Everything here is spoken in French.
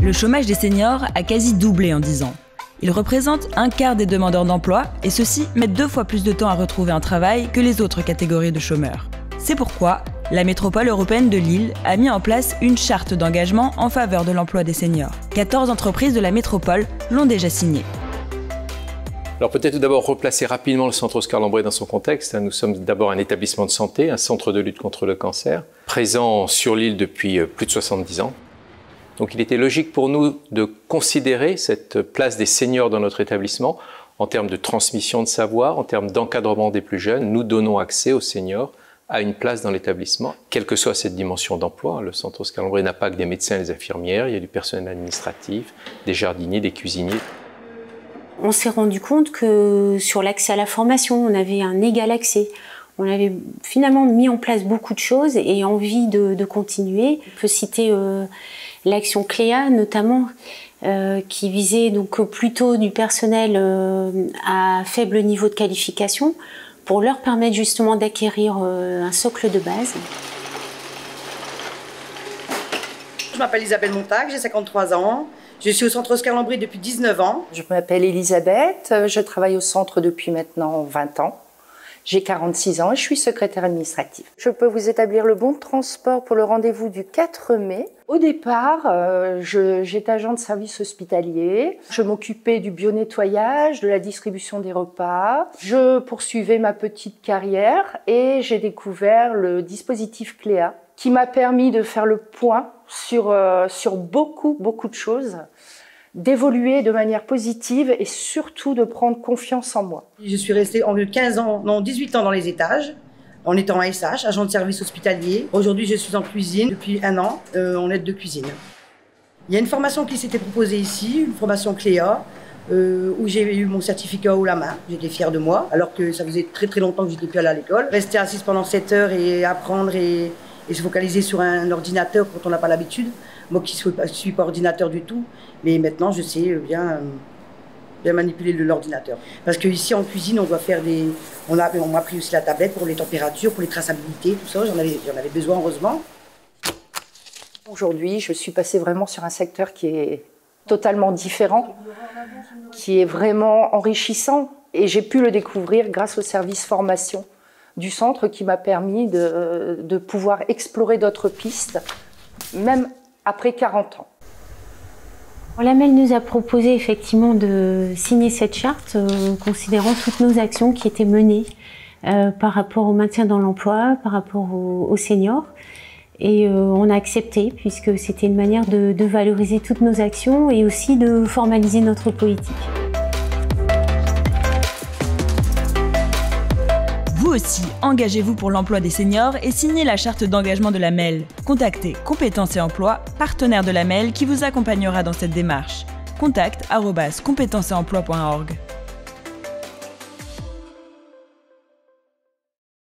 Le chômage des seniors a quasi doublé en 10 ans. Ils représentent un quart des demandeurs d'emploi et ceux-ci mettent 2 fois plus de temps à retrouver un travail que les autres catégories de chômeurs. C'est pourquoi la métropole européenne de Lille a mis en place une charte d'engagement en faveur de l'emploi des seniors. 14 entreprises de la métropole l'ont déjà signée. Alors peut-être tout d'abord replacer rapidement le centre Oscar Lambré dans son contexte. Nous sommes d'abord un établissement de santé, un centre de lutte contre le cancer, présent sur l'île depuis plus de 70 ans. Donc il était logique pour nous de considérer cette place des seniors dans notre établissement en termes de transmission de savoir, en termes d'encadrement des plus jeunes. Nous donnons accès aux seniors à une place dans l'établissement, quelle que soit cette dimension d'emploi. Le centre Oscar Lambré n'a pas que des médecins et des infirmières, il y a du personnel administratif, des jardiniers, des cuisiniers. On s'est rendu compte que sur l'accès à la formation, on avait un égal accès. On avait finalement mis en place beaucoup de choses et envie de continuer. On peut citer l'action Cléa notamment, qui visait donc plutôt du personnel à faible niveau de qualification pour leur permettre justement d'acquérir un socle de base. Je m'appelle Isabelle Montag, j'ai 53 ans. Je suis au centre Oscar Lambré depuis 19 ans. Je m'appelle Elisabeth, je travaille au centre depuis maintenant 20 ans. J'ai 46 ans et je suis secrétaire administrative. Je peux vous établir le bon de transport pour le rendez-vous du 4 mai. Au départ, j'étais agent de service hospitalier. Je m'occupais du bio-nettoyage, de la distribution des repas. Je poursuivais ma petite carrière et j'ai découvert le dispositif Cléa qui m'a permis de faire le point sur beaucoup de choses, d'évoluer de manière positive et surtout de prendre confiance en moi. Je suis restée 18 ans dans les étages, en étant ASH, agent de service hospitalier. Aujourd'hui, je suis en cuisine depuis 1 an, en aide de cuisine. Il y a une formation qui s'était proposée ici, une formation Cléa, où j'ai eu mon certificat haut la main. J'étais fière de moi, alors que ça faisait très longtemps que j'étais plus allée à l'école. Rester assise pendant 7 heures et apprendre et se focaliser sur un ordinateur quand on n'a pas l'habitude. Moi qui ne suis pas ordinateur du tout, mais maintenant je sais bien manipuler l'ordinateur. Parce qu'ici en cuisine, on doit faire on m'a pris aussi la tablette pour les températures, pour les traçabilités, tout ça, j'en avais besoin heureusement. Aujourd'hui, je suis passée vraiment sur un secteur qui est totalement différent, qui est vraiment enrichissant et j'ai pu le découvrir grâce au service formation du centre qui m'a permis de pouvoir explorer d'autres pistes, même après 40 ans. L'AMEL nous a proposé effectivement de signer cette charte, considérant toutes nos actions qui étaient menées par rapport au maintien dans l'emploi, par rapport aux seniors. Et on a accepté, puisque c'était une manière de valoriser toutes nos actions et aussi de formaliser notre politique. Vous aussi, engagez-vous pour l'emploi des seniors et signez la charte d'engagement de l'AMEL. Contactez Compétences et Emploi, partenaire de l'AMEL qui vous accompagnera dans cette démarche. contact@compétencesetemploi.org.